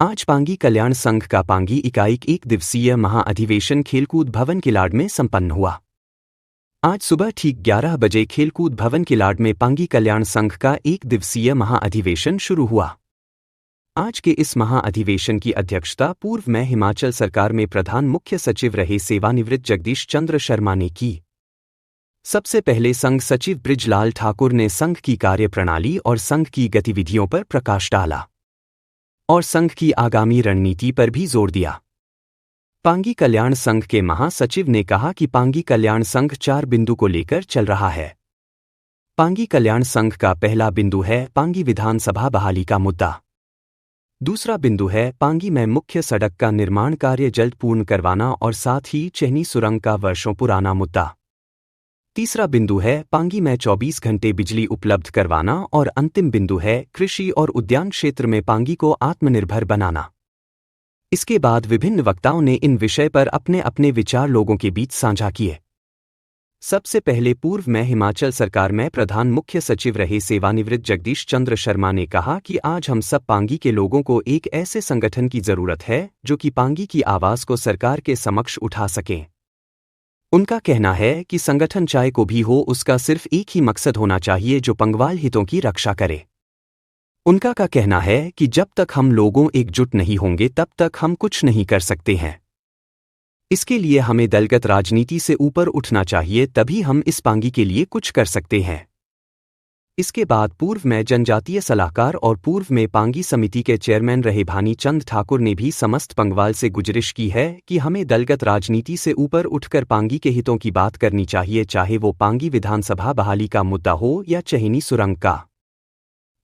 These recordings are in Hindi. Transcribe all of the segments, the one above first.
आज पांगी कल्याण संघ का पांगी इकाई एक दिवसीय महाअधिवेशन खेलकूद भवन किलाड़ में संपन्न हुआ। आज सुबह ठीक 11 बजे खेलकूद भवन किलाड़ में पांगी कल्याण संघ का एक दिवसीय महाअधिवेशन शुरू हुआ। आज के इस महाअधिवेशन की अध्यक्षता पूर्व में हिमाचल सरकार में प्रधान मुख्य सचिव रहे सेवानिवृत्त जगदीश चंद्र शर्मा ने की। सबसे पहले संघ सचिव बृजलाल ठाकुर ने संघ की कार्यप्रणाली और संघ की गतिविधियों पर प्रकाश डाला और संघ की आगामी रणनीति पर भी जोर दिया। पांगी कल्याण संघ के महासचिव ने कहा कि पांगी कल्याण संघ 4 बिंदु को लेकर चल रहा है। पांगी कल्याण संघ का पहला बिंदु है पांगी विधानसभा बहाली का मुद्दा। दूसरा बिंदु है पांगी में मुख्य सड़क का निर्माण कार्य जल्द पूर्ण करवाना और साथ ही चहनी सुरंग का वर्षों पुराना मुद्दा। तीसरा बिंदु है पांगी में 24 घंटे बिजली उपलब्ध करवाना और अंतिम बिंदु है कृषि और उद्यान क्षेत्र में पांगी को आत्मनिर्भर बनाना। इसके बाद विभिन्न वक्ताओं ने इन विषय पर अपने अपने विचार लोगों के बीच साझा किए। सबसे पहले पूर्व में हिमाचल सरकार में प्रधान मुख्य सचिव रहे सेवानिवृत्त जगदीश चंद्र शर्मा ने कहा कि आज हम सब पांगी के लोगों को एक ऐसे संगठन की जरूरत है जो कि पांगी की आवाज को सरकार के समक्ष उठा सकें। उनका कहना है कि संगठन चाहे को भी हो, उसका सिर्फ एक ही मकसद होना चाहिए जो पंगवाल हितों की रक्षा करे। उनका का कहना है कि जब तक हम लोगों एकजुट नहीं होंगे तब तक हम कुछ नहीं कर सकते हैं। इसके लिए हमें दलगत राजनीति से ऊपर उठना चाहिए, तभी हम इस पांगी के लिए कुछ कर सकते हैं। इसके बाद पूर्व में जनजातीय सलाहकार और पूर्व में पांगी समिति के चेयरमैन रहे भानी चंद ठाकुर ने भी समस्त पंगवाल से गुजारिश की है कि हमें दलगत राजनीति से ऊपर उठकर पांगी के हितों की बात करनी चाहिए, चाहे वो पांगी विधानसभा बहाली का मुद्दा हो या चहनी सुरंग का।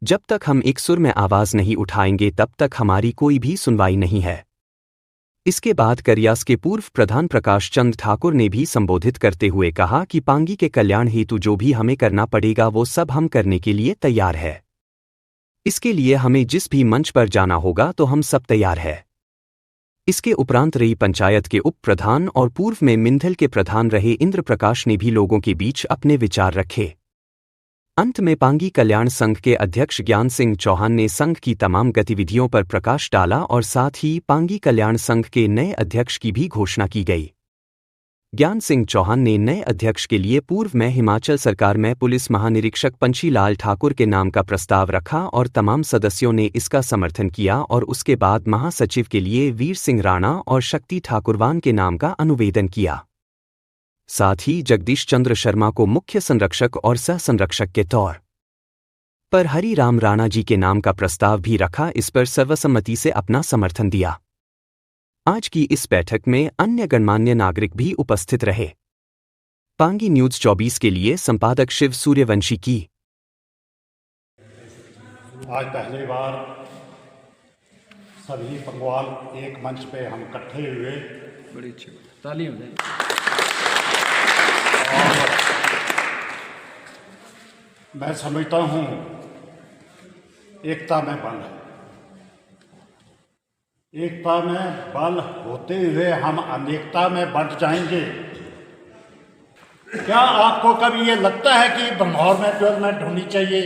जब तक हम एक सुर में आवाज नहीं उठाएंगे तब तक हमारी कोई भी सुनवाई नहीं है। इसके बाद करियास के पूर्व प्रधान प्रकाश चंद ठाकुर ने भी संबोधित करते हुए कहा कि पांगी के कल्याण हेतु जो भी हमें करना पड़ेगा वो सब हम करने के लिए तैयार है। इसके लिए हमें जिस भी मंच पर जाना होगा तो हम सब तैयार है। इसके उपरांत रही पंचायत के उप प्रधान और पूर्व में मिंधल के प्रधान रहे इंद्र प्रकाश ने भी लोगों के बीच अपने विचार रखे। अंत में पांगी कल्याण संघ के अध्यक्ष ज्ञान सिंह चौहान ने संघ की तमाम गतिविधियों पर प्रकाश डाला और साथ ही पांगी कल्याण संघ के नए अध्यक्ष की भी घोषणा की गई। ज्ञान सिंह चौहान ने नए अध्यक्ष के लिए पूर्व में हिमाचल सरकार में पुलिस महानिरीक्षक पंशीलाल ठाकुर के नाम का प्रस्ताव रखा और तमाम सदस्यों ने इसका समर्थन किया और उसके बाद महासचिव के लिए वीर सिंह राणा और शक्ति ठाकुरवान के नाम का अनुवेदन किया। साथ ही जगदीश चंद्र शर्मा को मुख्य संरक्षक और सह संरक्षक के तौर पर हरि राम राणा जी के नाम का प्रस्ताव भी रखा। इस पर सर्वसम्मति से अपना समर्थन दिया। आज की इस बैठक में अन्य गणमान्य नागरिक भी उपस्थित रहे। पांगी न्यूज 24 के लिए संपादक शिव सूर्यवंशी की। आज पहली बार सभी पंगवाल एक मंच पे हम इकट्ठे हुए। बड़ी अच्छी तालियां हो जाए। मैं समझता हूँ एकता में बल है। एकता में बल होते हुए हम अनेकता में बंट जाएंगे। क्या आपको कभी ये लगता है कि ब्रह्मौर में डेवलपमेंट होनी चाहिए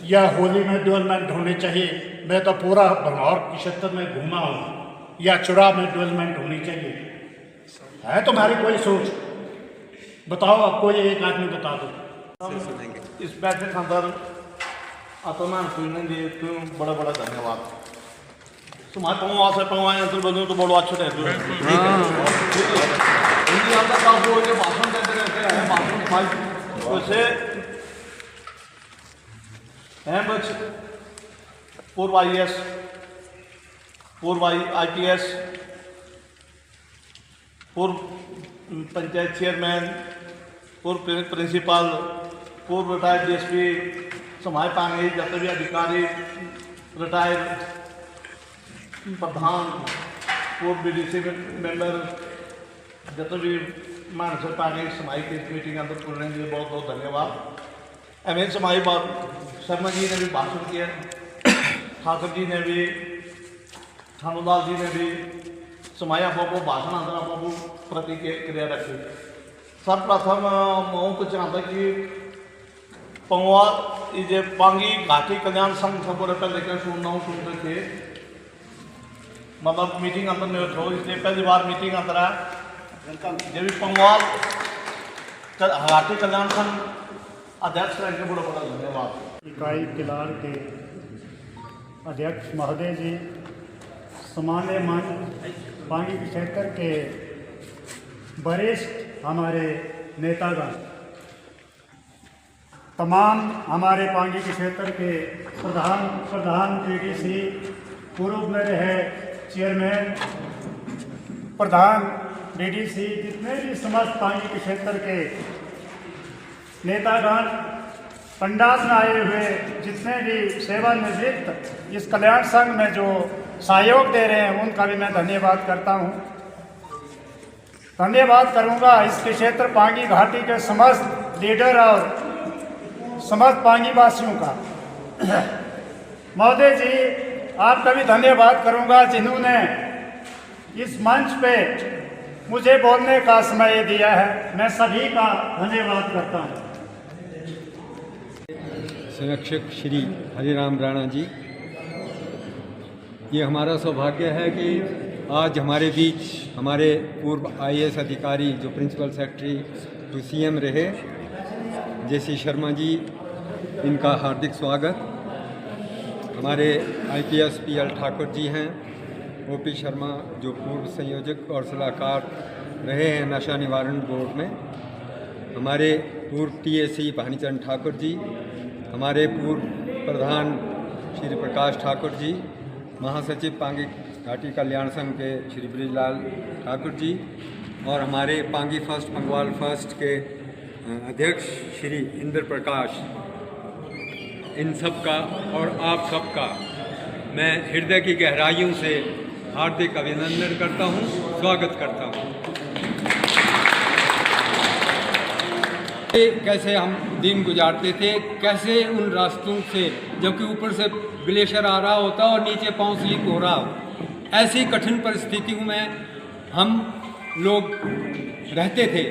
या होली में डेवलपमेंट होनी चाहिए? मैं तो पूरा ब्रह्मौर के क्षेत्र में घूमा हूँ। या चुरा में डेवलपमेंट होनी चाहिए? है तुम्हारी कोई सोच? बताओ, आपको ये एक आदमी बता दो। इस बैठक के अंदर आत्मान सुनने दिए तो बड़ा बड़ा धन्यवाद। तुम्हारे पंगवाल से पंगवाल अंतर बदलूं तो बड़ा अच्छा रहते हैं। हिंदी अंदर का वो जो भाषण देते रहते हैं, भाषण फाइल वैसे हैं बच पूर्व IAS, पूर्व IPS, पूर्व पंचायत चेयरमैन, पूर्व प्रिंसिपल, पूर्व रिटायर्ड DSP, समाज पांगे जितने भी अधिकारी, रिटायर्ड प्रधान, पूर्व BDC मेंबर, जितने भी मानसर पांगे समाज की मीटिंग अंदर करने के लिए बहुत बहुत धन्यवाद। एम समाज शर्मा जी ने भी भाषण किया, ठाकुर जी ने भी, थानोलाल जी ने भी समाज आपको भाषण अंदर आपको प्रतिक्रिया रखी। सर्वप्रथम मैं तो चाहता कि पंगवाल जे पांगी घाटी कल्याण संघ खबर पर लेकर सुनते थे मतलब मीटिंग अंदर नहीं हो, इसलिए पहली बार मीटिंग अंदर है जब भी पंगवाल हाटी कल्याण संघ अध्यक्ष रहने बड़ा बड़ा धन्यवाद। इकाई किलाड़ के अध्यक्ष महोदय जी, सामान्य मंच पांगी क्षेत्र के वरिष्ठ हमारे नेतागण, तमाम हमारे पांगी क्षेत्र के प्रधान पीडीसी, पूर्व में रहे चेयरमैन, प्रधान डीडीसी, जितने भी समस्त पांगी क्षेत्र के नेतागण, पंडाल में आए हुए जितने भी सेवानिवृत्त इस कल्याण संघ में जो सहयोग दे रहे हैं, उनका भी मैं धन्यवाद करता हूं। धन्यवाद करूंगा इस क्षेत्र पांगी घाटी के समस्त लीडर और समस्त पांगी वासियों का। महोदय जी, आपका भी धन्यवाद करूंगा जिन्होंने इस मंच पे मुझे बोलने का समय दिया है। मैं सभी का धन्यवाद करता हूं। संरक्षक श्री हरिराम राणा जी, ये हमारा सौभाग्य है कि आज हमारे बीच हमारे पूर्व IAS अधिकारी जो प्रिंसिपल सेक्रेटरी टू CM रहे JC शर्मा जी, इनका हार्दिक स्वागत। हमारे IPS PL ठाकुर जी हैं, OP शर्मा जो पूर्व संयोजक और सलाहकार रहे हैं नशा निवारण बोर्ड में, हमारे पूर्व TAC भानीचंद ठाकुर जी, हमारे पूर्व प्रधान श्री प्रकाश ठाकुर जी, महासचिव पांगी घाटी कल्याण संघ के श्री ब्रिजलाल ठाकुर जी, और हमारे पांगी फर्स्ट पंगवाल फर्स्ट के अध्यक्ष श्री इंद्र प्रकाश, इन सब का और आप सब का मैं हृदय की गहराइयों से हार्दिक अभिनंदन करता हूं, स्वागत करता हूं। कैसे हम दिन गुजारते थे, कैसे उन रास्तों से, जबकि ऊपर से ग्लेशियर आ रहा होता और नीचे पाँव स्लिप हो रहा हो, ऐसी कठिन परिस्थितियों में हम लोग रहते थे।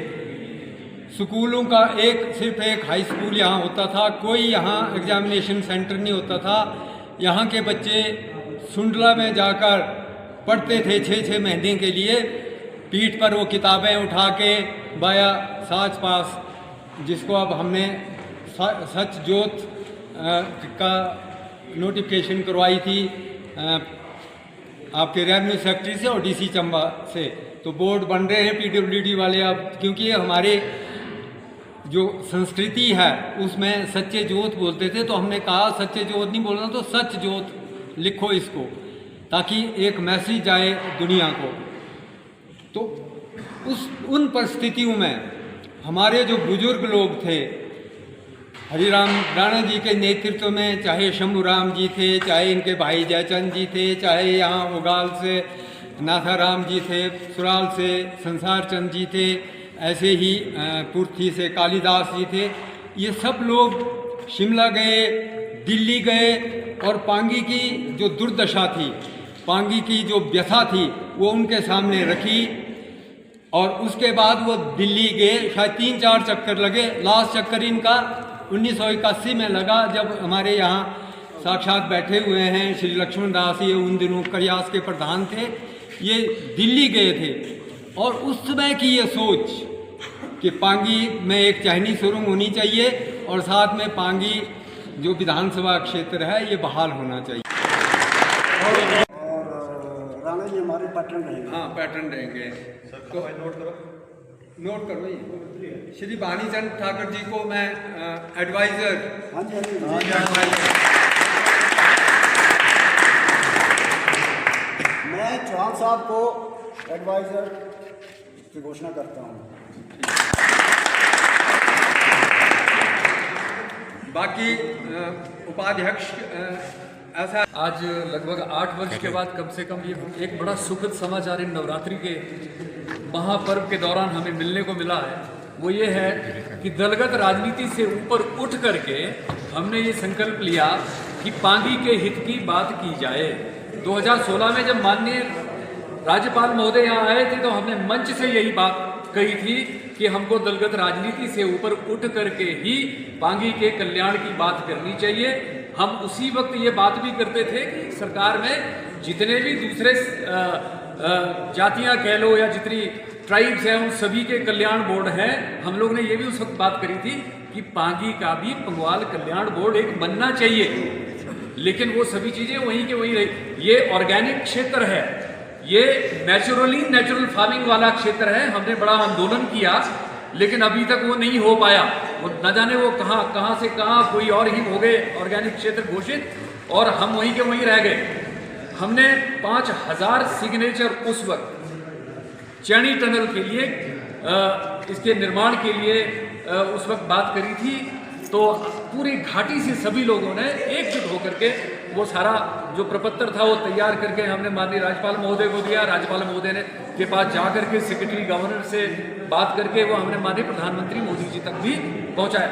स्कूलों का सिर्फ एक हाई स्कूल यहाँ होता था, कोई यहाँ एग्जामिनेशन सेंटर नहीं होता था। यहाँ के बच्चे सुंडला में जाकर पढ़ते थे 6-6 महीने के लिए, पीठ पर वो किताबें उठा के बाया साच पास, जिसको अब हमने सच जोत का नोटिफिकेशन करवाई थी आपके रेवेन्यू सेक्रेटरी से और DC चंबा से, तो बोर्ड बन रहे हैं PWD वाले अब, क्योंकि ये हमारे जो संस्कृति है उसमें सच्चे जोत बोलते थे, तो हमने कहा सच्चे जोत नहीं बोलना तो सच जोत लिखो इसको, ताकि एक मैसेज जाए दुनिया को। तो उन परिस्थितियों में हमारे जो बुजुर्ग लोग थे, हरिराम राणा जी के नेतृत्व में, चाहे शंभूराम जी थे, चाहे इनके भाई जयचंद जी थे, चाहे यहाँ उगाल से नाथाराम जी थे, सुराल से संसार चंद जी थे, ऐसे ही पुर्थी से कालिदास जी थे, ये सब लोग शिमला गए, दिल्ली गए और पांगी की जो दुर्दशा थी, पांगी की जो व्यथा थी, वो उनके सामने रखी। और उसके बाद वो दिल्ली गए, शायद 3-4 चक्कर लगे। लास्ट चक्कर इनका 1981 में लगा, जब हमारे यहाँ साक्षात बैठे हुए हैं श्री लक्ष्मण दास, ये उन दिनों करियास के प्रधान थे, ये दिल्ली गए थे। और उस समय की ये सोच कि पांगी में एक चाइनीज शोरूम होनी चाहिए और साथ में पांगी जो विधानसभा क्षेत्र है ये बहाल होना चाहिए। और राणा जी हमारे पैटर्न रहेंगे। हाँ, पैटर्न रहेंगे। तो नोट करो ये। श्री भानीचंद ठाकुर जी को मैं एडवाइजर। हाँ जी, एडवाइजर। मैं चौहान साहब को एडवाइजर की घोषणा करता हूँ। बाकी उपाध्यक्ष ऐसा आज लगभग 8 वर्ष के बाद कम से कम ये एक बड़ा सुखद समाचार इन नवरात्रि के महापर्व के दौरान हमें मिलने को मिला है। वो ये है कि दलगत राजनीति से ऊपर उठ करके हमने ये संकल्प लिया कि पांगी के हित की बात की जाए। 2016 में जब माननीय राज्यपाल महोदय यहाँ आए थे तो हमने मंच से यही बात कही थी कि हमको दलगत राजनीति से ऊपर उठ करके ही पांगी के कल्याण की बात करनी चाहिए। हम उसी वक्त ये बात भी करते थे कि सरकार में जितने भी दूसरे जातियां कह लो या जितनी ट्राइब्स हैं, उन सभी के कल्याण बोर्ड हैं। हम लोग ने ये भी उस वक्त बात करी थी कि पांगी का भी पंगवाल कल्याण बोर्ड एक बनना चाहिए, लेकिन वो सभी चीज़ें वहीं के वहीं रही। ये ऑर्गेनिक क्षेत्र है, ये नेचुरल फार्मिंग वाला क्षेत्र है। हमने बड़ा आंदोलन किया, लेकिन अभी तक वो नहीं हो पाया। वो न जाने वो कहाँ से कहाँ कोई और ही हो गए ऑर्गेनिक क्षेत्र घोषित, और हम वहीं के वहीं रह गए। हमने 5000 सिग्नेचर उस वक्त चैनी टनल के लिए, इसके निर्माण के लिए उस वक्त बात करी थी। तो पूरी घाटी से सभी लोगों ने एकजुट होकर के वो सारा जो प्रपत्र था वो तैयार करके हमने माननीय राज्यपाल महोदय को दिया। राज्यपाल महोदय ने के पास जा करके सेक्रेटरी गवर्नर से बात करके वो हमने माननीय प्रधानमंत्री मोदी जी तक भी पहुंचाया।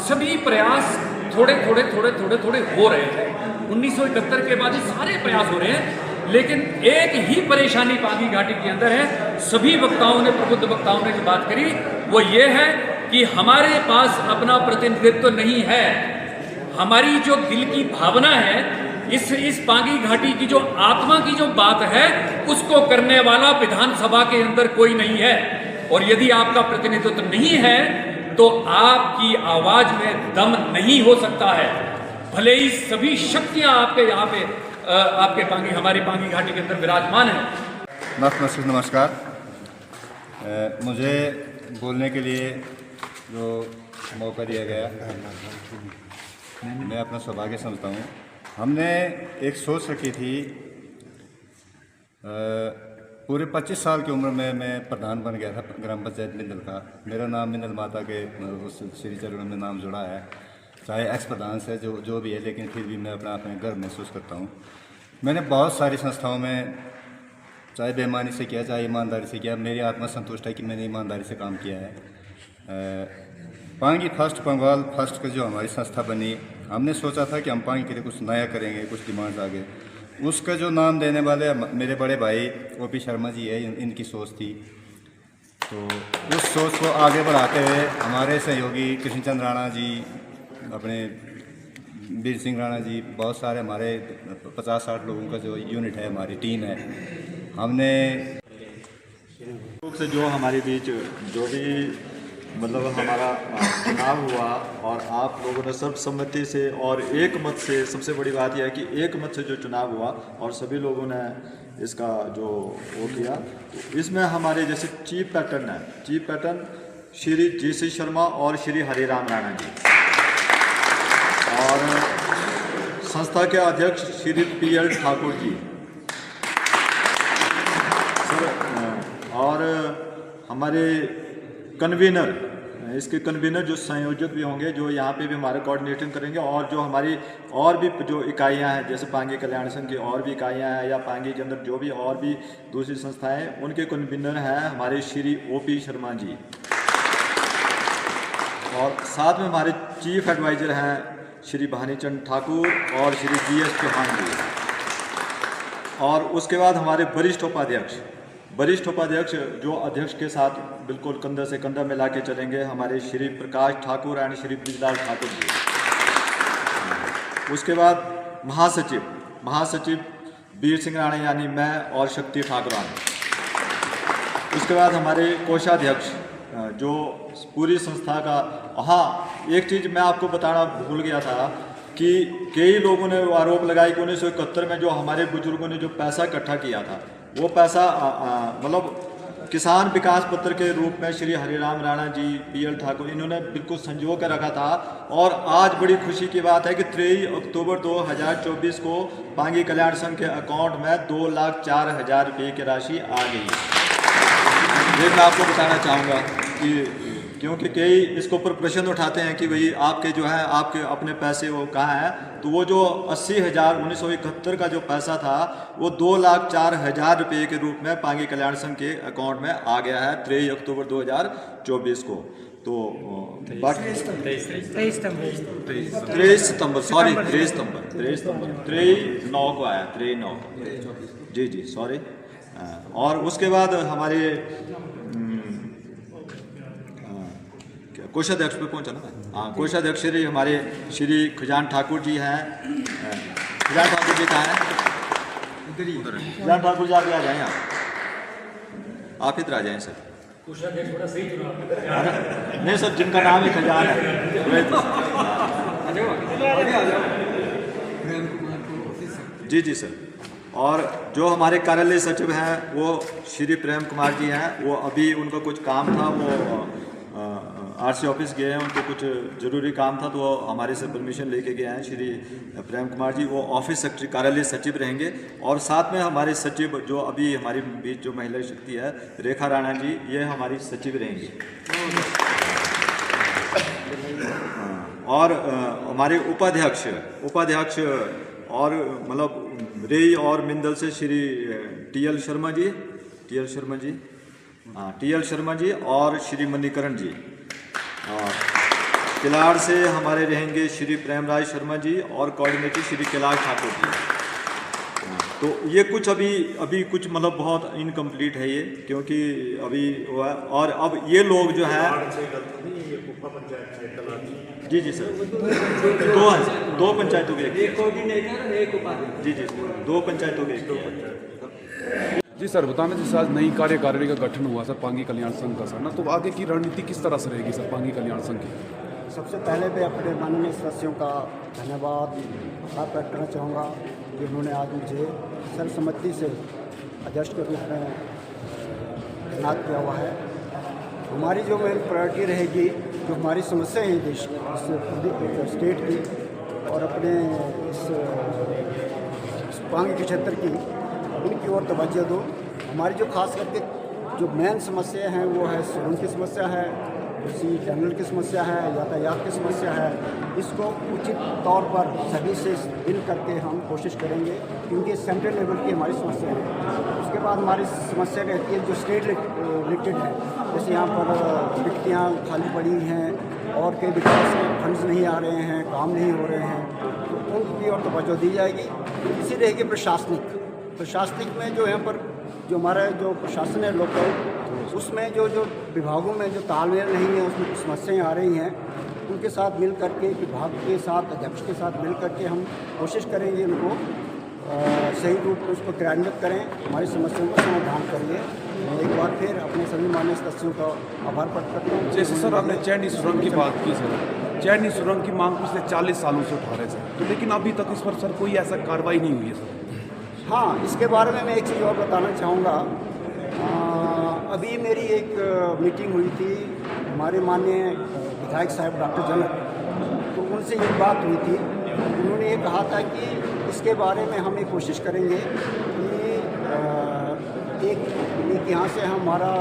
सभी प्रयास थोड़े थोड़े हो रहे हैं। 1971 के बाद ये सारे प्रयास हो रहे हैं, लेकिन एक ही परेशानी पांगी घाटी के अंदर है। सभी वक्ताओं ने, प्रबुद्ध वक्ताओं ने जो बात करी वो ये है कि हमारे पास अपना प्रतिनिधित्व नहीं है। हमारी जो दिल की भावना है, इस पांगी घाटी की जो आत्मा की जो बात है, उसको करने वाला विधानसभा के अंदर कोई नहीं है। और यदि आपका प्रतिनिधित्व नहीं है तो आपकी आवाज में दम नहीं हो सकता है। भले ही सभी शक्तियां आपके यहाँ पे आपके हमारी पांगी घाटी के अंदर विराजमान है। नमस्कार। मुझे बोलने के लिए जो मौका दिया गया, मैं अपना सौभाग्य समझता हूँ। हमने एक सोच रखी थी, पूरे 25 साल की उम्र में मैं प्रधान बन गया था ग्राम पंचायत मिंदल का। मेरा नाम मिंदल माता के उस श्री चरणों में नाम जुड़ा है, चाहे एक्स प्रधान से जो भी है, लेकिन फिर भी मैं अपने गर्व महसूस करता हूँ। मैंने बहुत सारी संस्थाओं में चाहे बेईमानी से किया, चाहे ईमानदारी से किया। मेरी आत्मा संतुष्ट है कि मैंने ईमानदारी से काम किया है। पांगी फर्स्ट, पंगवाल फर्स्ट का जो हमारी संस्था बनी, हमने सोचा था कि हम पांगी के लिए कुछ नया करेंगे, कुछ डिमांड्स आगे। उसका जो नाम देने वाले मेरे बड़े भाई ओपी शर्मा जी है, इनकी सोच थी। तो उस सोच को आगे बढ़ाते हुए हमारे सहयोगी कृष्णचंद्र राणा जी, अपने वीर सिंह राणा जी, बहुत सारे हमारे 50-60 लोगों का जो यूनिट है, हमारी टीम है। हमने से जो हमारे बीच जो भी मतलब हमारा चुनाव हुआ, और आप लोगों ने सर्वसम्मति से और एक मत से, सबसे बड़ी बात यह है कि एक मत से जो चुनाव हुआ और सभी लोगों ने इसका जो वो किया, तो इसमें हमारे जैसे चीफ पैटर्न है, chief pattern Shri GC. Sharma और श्री हरिराम राणा जी, और संस्था के अध्यक्ष श्री पी.एल. ठाकुर जी सर, और हमारे कन्वीनर, इसके कन्वीनर जो संयोजक भी होंगे, जो यहाँ पे भी हमारे कोऑर्डिनेटिंग करेंगे, और जो हमारी और भी जो इकाइयाँ हैं, जैसे पांगी कल्याण संघ की और भी इकाइयाँ हैं, या पांगी के अंदर जो भी और भी दूसरी संस्थाएं, उनके कन्वीनर हैं हमारे श्री ओ.पी. शर्मा जी, और साथ में हमारे चीफ एडवाइज़र हैं श्री भानीचंद ठाकुर और श्री जी.एस. चौहान जी, और उसके बाद हमारे वरिष्ठ उपाध्यक्ष जो अध्यक्ष के साथ बिल्कुल कंधा से कंधा मिला के चलेंगे, हमारे श्री प्रकाश ठाकुर एंड श्री ब्रिजलाल ठाकुर जी। उसके बाद महासचिव वीर सिंह राणा यानी मैं और शक्ति ठाकुरान। उसके बाद हमारे कोषाध्यक्ष जो पूरी संस्था का, हाँ एक चीज़ मैं आपको बताना भूल गया था कि कई लोगों ने आरोप लगाया कि 1971 में जो हमारे बुजुर्गों ने जो पैसा इकट्ठा किया था, वो पैसा मतलब किसान विकास पत्र के रूप में श्री हरिराम राणा जी, पी.एल. ठाकुर, इन्होंने बिल्कुल संजो कर रखा था। और आज बड़ी खुशी की बात है कि 23 अक्टूबर 2024 को पांगी कल्याण संघ के अकाउंट में 2,04,000 रुपये की राशि आ गई। ये मैं आपको बताना चाहूँगा कि क्योंकि कई इसके ऊपर प्रश्न उठाते हैं कि भाई आपके जो है आपके अपने पैसे वो कहाँ हैं, तो वो जो 80,000 1971 का जो पैसा था वो 2,04,000 रुपये के रूप में पांगी कल्याण संघ के अकाउंट में आ गया है 23 अक्टूबर 2024 को। तो 23 9 को आया, 23/9 जी सॉरी। और उसके बाद हमारे कोषाध्यक्ष पे पहुंचा ना, हाँ कोषाध्यक्ष श्री हमारे श्री खजान ठाकुर जी हैं। खजान ठाकुर जी कहाँ हैं? जयंत ठाकुर जी आगे आ जाएं आप इधर आ जाएं सर। नहीं सर, जिनका नाम ही खजान है। जी जी सर। और जो हमारे कार्यालय सचिव हैं वो श्री प्रेम कुमार जी हैं। वो अभी उनको कुछ काम था, वो आरसी ऑफिस गए हैं, उनको कुछ ज़रूरी काम था तो वो हमारे से परमिशन लेके गए हैं। श्री प्रेम कुमार जी वो ऑफिस सेक्रेटरी कार्यालय सचिव रहेंगे। और साथ में हमारे सचिव जो अभी हमारे बीच जो महिला शक्ति है रेखा राणा जी, ये हमारी सचिव रहेंगी। और हमारे उपाध्यक्ष और मतलब रेई और मिंदल से श्री टीएल शर्मा जी और श्री मणिकरण जी। और किलाड़ से हमारे रहेंगे श्री प्रेमराज शर्मा जी और कोऑर्डिनेटर श्री कैलाश ठाकुर जी। तो ये कुछ अभी कुछ मतलब बहुत इनकम्प्लीट है ये, क्योंकि अभी हुआ। और अब ये लोग जो हैं जी जी सर, दो पंचायतों के एक कोऑर्डिनेटर एक उपाध्यक्ष। जी जी सर, 2 पंचायतों के एक। जी सर, बताना जैसे आज नई कार्यकारिणी का गठन हुआ सर पांगी कल्याण संघ का सर ना, तो आगे की रणनीति किस तरह से रहेगी सर पांगी कल्याण संघ की? सबसे पहले मैं अपने माननीय सदस्यों का धन्यवाद व्यक्त करना चाहूँगा कि उन्होंने आज मुझे सर्वसम्मति से अध्यक्ष के रूप में तैनात किया हुआ है। हमारी जो मेन प्रायोरिटी रहेगी, जो हमारी समस्याएं हैं देश की, स्टेट की और अपने इस पांगी के क्षेत्र की, उनकी ओर तवज्जो दो। हमारी जो खास करके जो मेन समस्या हैं वो है सुरंग की समस्या है, उसी टनल की समस्या है, यातायात की समस्या है। इसको उचित तौर पर सभी से मिल करके हम कोशिश करेंगे, क्योंकि सेंट्रल लेवल की हमारी समस्या है। उसके बाद हमारी समस्या रहती है जो स्टेट रिलेटेड है, जैसे यहाँ पर रिक्तियाँ खाली पड़ी हैं और कई विकास के फंड्स नहीं आ रहे हैं, काम नहीं हो रहे हैं, तो उनकी ओर तवज्जो दी जाएगी। इसी रहेगी प्रशासनिक में जो यहाँ पर जो हमारा जो प्रशासन है लोकल, उसमें जो विभागों में जो तालमेल नहीं है, उसमें कुछ समस्याएँ आ रही हैं, उनके साथ मिल करके विभाग के साथ अध्यक्ष के साथ मिल करके हम कोशिश करेंगे उनको सही रूप में उसको क्रियान्वित करें, हमारी समस्याओं का समाधान करिए। मैं एक बार फिर अपने सभी माननीय सदस्यों का आभार प्रकट करता हूँ। जैसे सर आपने चैनी सुरंग की बात की सर, चैनी सुरंग की मांग पिछले 40 सालों से उठा रहे सर, तो लेकिन अभी तक इस पर सर कोई ऐसा कार्रवाई नहीं हुई है सर। हाँ, इसके बारे में मैं एक चीज़ और बताना चाहूँगा। अभी मेरी एक मीटिंग हुई थी हमारे माननीय विधायक साहब डॉक्टर जनक, तो उनसे ये बात हुई थी। उन्होंने ये कहा था कि इसके बारे में हम ये कोशिश करेंगे कि एक यहाँ से हमारा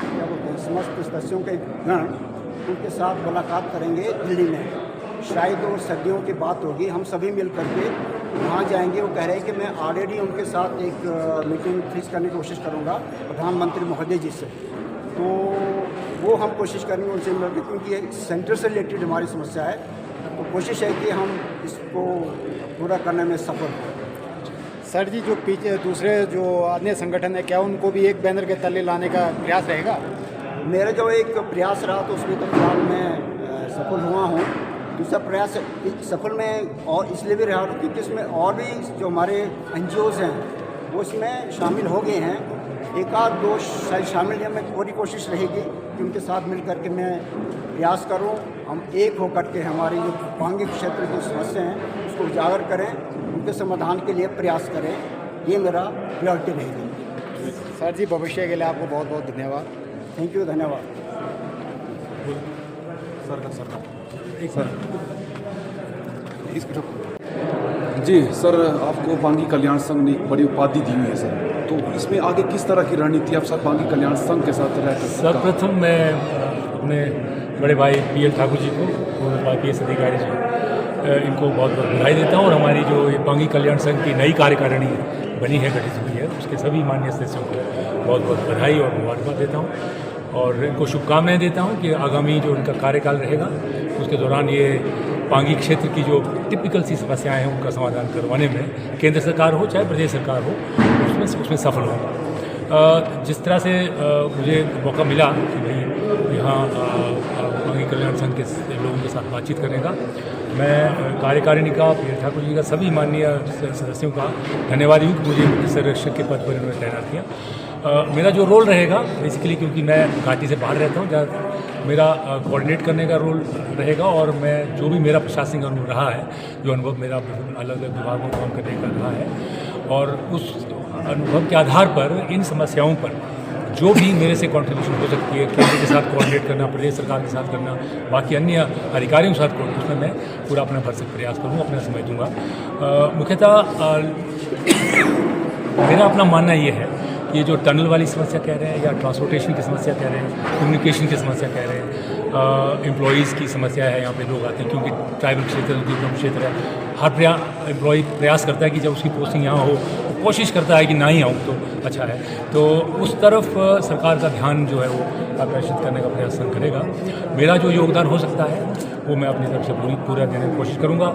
क्या बोलते हैं समस्त सदस्यों के गण उनके साथ मुलाकात करेंगे दिल्ली में, शायद और सर्दियों की बात होगी, हम सभी मिल करके वहाँ जाएंगे। वो कह रहे हैं कि मैं ऑलरेडी उनके साथ एक मीटिंग फिक्स करने की कोशिश करूँगा प्रधानमंत्री महोदय जी से, तो वो हम कोशिश करेंगे उनसे मिलकर, क्योंकि ये सेंटर से रिलेटेड हमारी समस्या है। तो कोशिश है कि हम इसको पूरा करने में सफल हों। सर जी, जो पीछे दूसरे जो अन्य संगठन है, क्या उनको भी एक बैनर के तले लाने का प्रयास रहेगा? मेरा जो एक प्रयास रहा तो उसमें तो फिलहाल मैं सफल हुआ हूँ। दूसरा प्रयास सफल में और इसलिए भी रहा क्योंकि इसमें और भी जो हमारे NGOs हैं वो इसमें शामिल हो गए हैं। एक आध दो शायद शामिल हैं, मैं पूरी कोशिश रहेगी कि उनके साथ मिल करके मैं प्रयास करूं, हम एक होकर के हमारी जो पांगी क्षेत्र की समस्या हैं उसको उजागर करें, उनके समाधान के लिए प्रयास करें। ये मेरा प्रायोरिटी रहेगी। सर जी, भविष्य के लिए आपको बहुत बहुत धन्यवाद। थैंक यू, धन्यवाद। जी सर, आपको पांगी कल्याण संघ ने एक बड़ी उपाधि दी हुई है सर, तो इसमें आगे किस तरह की रणनीति आप सर पांगी कल्याण संघ के साथ रहकर? सर्वप्रथम मैं अपने बड़े भाई PL ठाकुर जी को और IPS अधिकारी जी इनको बहुत बहुत बधाई देता हूँ, और हमारी जो ये पांगी कल्याण संघ की नई कार्यकारिणी बनी है, गठित हुई है, उसके सभी माननीय सदस्यों को बहुत बहुत बधाई और मुबारकबाद देता हूँ और इनको शुभकामनाएं देता हूँ कि आगामी जो इनका कार्यकाल रहेगा उसके दौरान ये पांगी क्षेत्र की जो टिपिकल सी समस्याएं हैं उनका समाधान करवाने में केंद्र सरकार हो चाहे प्रदेश सरकार हो उसमें सफल हो। जिस तरह से मुझे मौका मिला कि भाई यहाँ पांगी कल्याण संघ के लोगों के साथ बातचीत करने का, मैं कार्यकारिणी का, पी एल ठाकुर जी का, सभी माननीय सदस्यों का धन्यवाद हूँ कि मुझे मुख्य संरक्षक के पद पर इन्होंने तैनात किया। मेरा जो रोल रहेगा बेसिकली, क्योंकि मैं घाटी से बाहर रहता हूँ, जहाँ मेरा कोऑर्डिनेट करने का रोल रहेगा, और मैं जो भी मेरा प्रशासनिक अनुभव रहा है, जो अनुभव मेरा अलग अलग विभागों में काम करने का रहा है, और उस अनुभव के आधार पर इन समस्याओं पर जो भी मेरे से कंट्रीब्यूशन हो सकती है, केंद्र के साथ कोऑर्डिनेट करना, प्रदेश सरकार के साथ करना, बाकी अन्य अधिकारियों के साथ कोऑर्डिनेट, उसमें मैं पूरा अपना भरसक प्रयास करूँगा, अपना समय दूँगा। मुख्यतः मेरा अपना मानना ये है, ये जो टनल वाली समस्या कह रहे हैं, या ट्रांसपोर्टेशन की समस्या कह रहे हैं, कम्युनिकेशन की समस्या कह रहे हैं, एम्प्लॉयज़ की समस्या है, यहाँ पे लोग आते हैं क्योंकि ट्राइबल क्षेत्र, दुर्गम क्षेत्र है, हर एम्प्लॉय प्रयास करता है कि जब उसकी पोस्टिंग यहाँ हो, तो कोशिश करता है कि ना ही आऊँ तो अच्छा है। तो उस तरफ सरकार का ध्यान जो है वो आकर्षित करने का प्रयास करेगा। मेरा जो योगदान हो सकता है वो मैं अपनी तरफ से पूरा देने की कोशिश करूँगा।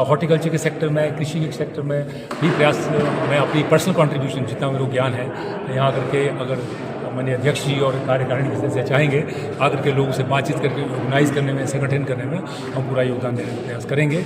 हॉर्टिकल्चर के सेक्टर में, कृषि के सेक्टर में भी प्रयास, मैं अपनी पर्सनल कंट्रीब्यूशन जितना मेरे को ज्ञान है यहाँ करके, अगर माननीय अध्यक्ष जी और कार्यकारिणी के सदस्य चाहेंगे, आकर के लोगों से बातचीत करके ऑर्गेनाइज करने में, संगठन करने में हम पूरा योगदान देने का प्रयास करेंगे।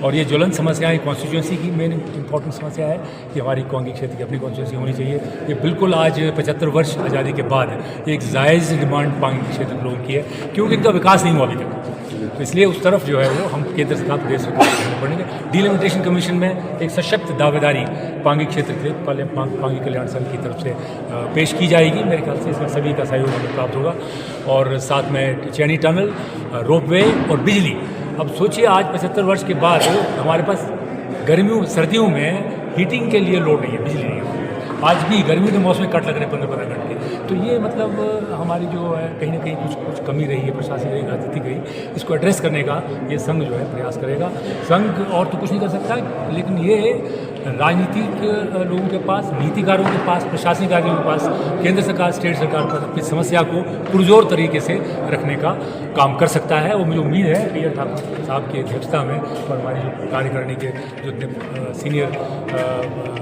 और ये ज्वलंत समस्या है, कॉन्स्टिट्यूंसी की मेन इंपॉर्टेंट समस्या है कि हमारी कांगी क्षेत्र की अपनी कॉन्स्टिट्यूंसी होनी चाहिए। ये बिल्कुल आज 75 वर्ष आज़ादी के बाद एक जायज़ डिमांड पांगी क्षेत्र के लोगों की है, क्योंकि इनका विकास नहीं हुआ अभी तक। तो इसलिए उस तरफ जो है वो हम केंद्र सरकार, प्रदेश सरकार पड़ेंगे। डीलिमिटेशन कमीशन में एक सशक्त दावेदारी पांगी क्षेत्र के पांगी कल्याण संघ की तरफ से पेश की जाएगी। मेरे ख्याल से इसमें सभी का सहयोग हमें प्राप्त होगा, और साथ में चैनी टनल, रोपवे और बिजली। अब सोचिए, आज 75 वर्ष के बाद हमारे पास गर्मियों सर्दियों में हीटिंग के लिए लोड नहीं है, बिजली नहीं है। आज भी गर्मी के मौसम में कट लग रहे हैं 15-15 घंटे। तो ये मतलब हमारी जो है कहीं ना कहीं कुछ कमी रही है, प्रशासनिक रही, राजनीतिक रही, इसको एड्रेस करने का ये संघ जो है प्रयास करेगा। संघ और तो कुछ नहीं कर सकता, लेकिन ये राजनीतिक लोगों के पास, नीतिकारों के पास, प्रशासनिक अधिकारियों के पास, केंद्र सरकार, स्टेट सरकार पर अपनी समस्या को पुरजोर तरीके से रखने का काम कर सकता है। और मुझे उम्मीद है पी एल ठाकुर साहब की अध्यक्षता में और हमारी जो कार्यकारिणी के जो सीनियर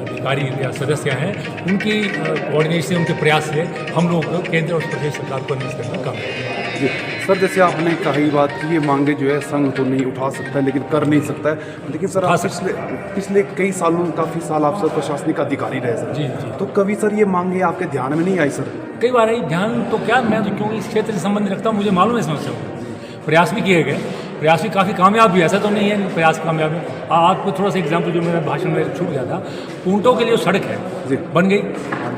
अधिकारी या सदस्य हैं, उनकी कोऑर्डिनेशन से, उनके प्रयास से हम लोग केंद्र और प्रदेश सरकार को कन्विंस करने का काम करेंगे। जी सर, जैसे आपने कही बात की, ये मांगे जो है संघ तो नहीं उठा सकता है, लेकिन कर नहीं सकता है। लेकिन सर, आप पिछले कई सालों, काफ़ी साल आप सर प्रशासनिक अधिकारी रहे सर। जी। तो कभी सर ये मांगे आपके ध्यान में नहीं आई सर? कई बार आई ध्यान, तो क्या, मैं तो क्योंकि इस क्षेत्र से संबंध रखता हूँ, मुझे मालूम है समस्या को। प्रयास भी किए गए, प्रयास भी काफ़ी कामयाब भी, ऐसा तो नहीं है प्रयास कामयाब है। आपको थोड़ा सा एग्जाम्पल जो मेरा भाषण में छूट गया था, ऊँटों के लिए सड़क है, बन गई,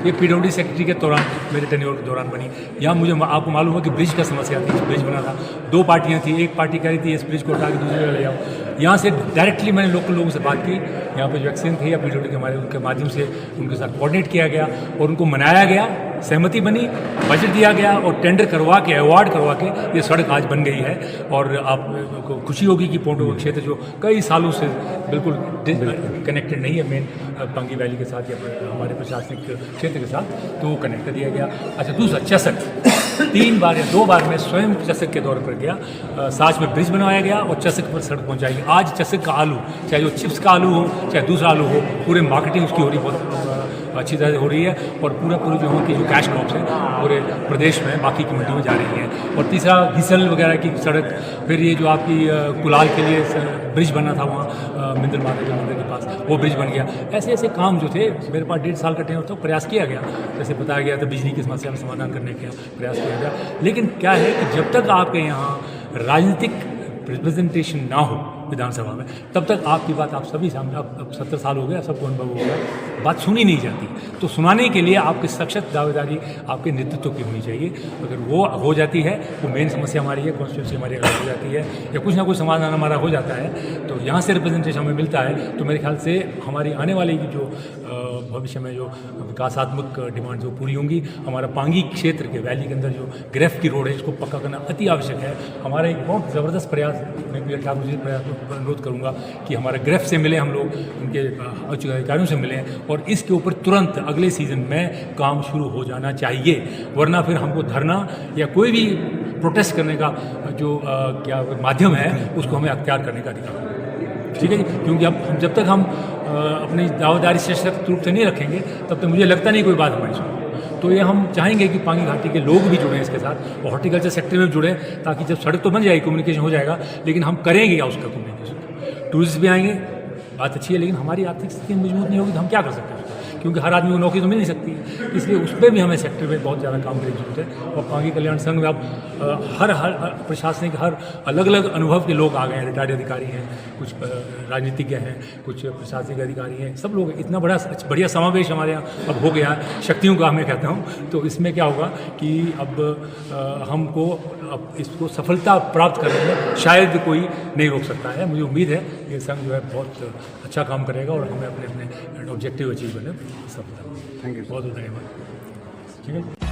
ये PWD सेक्रेटरी के दौरान, मेरे टेन्योर के दौरान बनी। यहाँ मुझे आपको मालूम है कि ब्रिज का समस्या थी, ब्रिज बना था, 2 पार्टियाँ थी, एक पार्टी कह रही थी इस ब्रिज को हटा के दूसरी जगह ले जाओ। यहाँ से डायरेक्टली मैंने लोकल लोगों से बात की, यहाँ पे जो एक्सीडेंट थे या PWD के हमारे, उनके माध्यम से उनके साथ कोऑर्डिनेट किया गया और उनको मनाया गया, सहमति बनी, बजट दिया गया और टेंडर करवा के, अवार्ड करवा के ये सड़क आज बन गई है। और आपको खुशी होगी कि पोंटो क्षेत्र जो कई सालों से बिल्कुल कनेक्टेड नहीं है मेन पांगी वैली के साथ या हमारे प्रशासनिक क्षेत्र के साथ, तो वो कनेक्ट कर दिया गया। अच्छा, दूसरा चसक, 3 बार या 2 बार मैं स्वयं चसक के दौरे पर गया। साथ में ब्रिज बनवाया गया और चसक पर सड़क पहुँचाई गई। आज चसक का आलू, चाहे जो चिप्स का आलू हो, चाहे दूसरा आलू हो, पूरे मार्केटिंग उसकी हो रही, बहुत अच्छी तरह से हो रही है। और पूरी जो वहाँ की जो कैश क्रॉप्स हैं पूरे प्रदेश में बाकी की मंडियों में जा रही हैं। और तीसरा घिसल वगैरह की सड़क, फिर ये जो आपकी कुलाल के लिए ब्रिज बना था वहाँ मिंदल माता के मंदिर के पास, वो ब्रिज बन गया। ऐसे ऐसे काम जो थे, मेरे पास 1.5 साल का टेन्योर था, प्रयास किया गया। जैसे बताया गया था, बिजली की समस्या का समाधान करने का प्रयास किया गया। लेकिन क्या है कि जब तक आपके यहाँ राजनीतिक रिप्रेजेंटेशन ना हो विधानसभा में, तब तक आपकी बात, आप सभी सामने, अब 70 साल हो गया, सबको अनुभव हो गया, बात सुनी नहीं जाती। तो सुनाने के लिए आपकी सशक्त दावेदारी आपके नेतृत्व की होनी चाहिए। अगर वो हो जाती है, वो मेन समस्या हमारी है, कॉन्स्टिट्यूंसी हमारी अगर हो जाती है या कुछ ना कुछ समाधान हमारा हो जाता है, तो यहाँ से रिप्रेजेंटेशन हमें मिलता है, तो मेरे ख्याल से हमारी आने वाली जो भविष्य में जो विकासात्मक डिमांड जो पूरी होंगी। हमारा पांगी क्षेत्र के वैली के अंदर जो ग्रेफ की रोड है, इसको पक्का करना अति आवश्यक है। हमारा एक बहुत ज़बरदस्त प्रयास, मैं पी एल ठाकुर जी प्रयास अनुरोध करूँगा कि हमारे ग्रेफ से मिले, हम लोग उनके उच्च अधिकारियों से मिलें और इसके ऊपर तुरंत अगले सीज़न में काम शुरू हो जाना चाहिए। वरना फिर हमको धरना या कोई भी प्रोटेस्ट करने का जो क्या माध्यम है, उसको हमें अख्तियार करने का अधिकार है। ठीक है जी, क्योंकि अब जब तक हम अपनी दावेदारी सशक्त रूप से नहीं रखेंगे, तब तक मुझे लगता नहीं कोई बात हमारी सुनो। तो ये हम चाहेंगे कि पांगी घाटी के लोग भी जुड़ें इसके साथ और हॉर्टिकल्चर सेक्टर में जुड़ें, ताकि जब सड़क तो बन जाएगी, कम्युनिकेशन हो जाएगा, लेकिन हम करेंगे क्या उसका कम्युनिकेशन। टूरिस्ट भी आएंगे, बात अच्छी है, लेकिन हमारी आर्थिक स्थिति मजबूत नहीं होगी तो हम क्या कर सकते हैं, क्योंकि हर आदमी को नौकरी तो मिल नहीं सकती है। इसलिए उस पर भी हमें सेक्टर में बहुत ज़्यादा काम करने की जरूरत है। और पांगी कल्याण संघ में अब हर प्रशासनिक हर अलग अलग अनुभव के लोग आ गए हैं। रिटायर्ड अधिकारी हैं, कुछ राजनीतिज्ञ हैं, कुछ प्रशासनिक अधिकारी हैं, सब लोग। इतना बढ़िया समावेश हमारे यहाँ अब हो गया है, शक्तियों का मैं कहता हूँ। तो इसमें क्या होगा कि अब हमको अब इसको सफलता प्राप्त करने में शायद कोई नहीं रोक सकता है। मुझे उम्मीद है ये संघ जो है बहुत अच्छा काम करेगा और हमें अपने अपने ऑब्जेक्टिव अचीव करने सफलता। थैंक यू, बहुत धन्यवाद। ठीक है।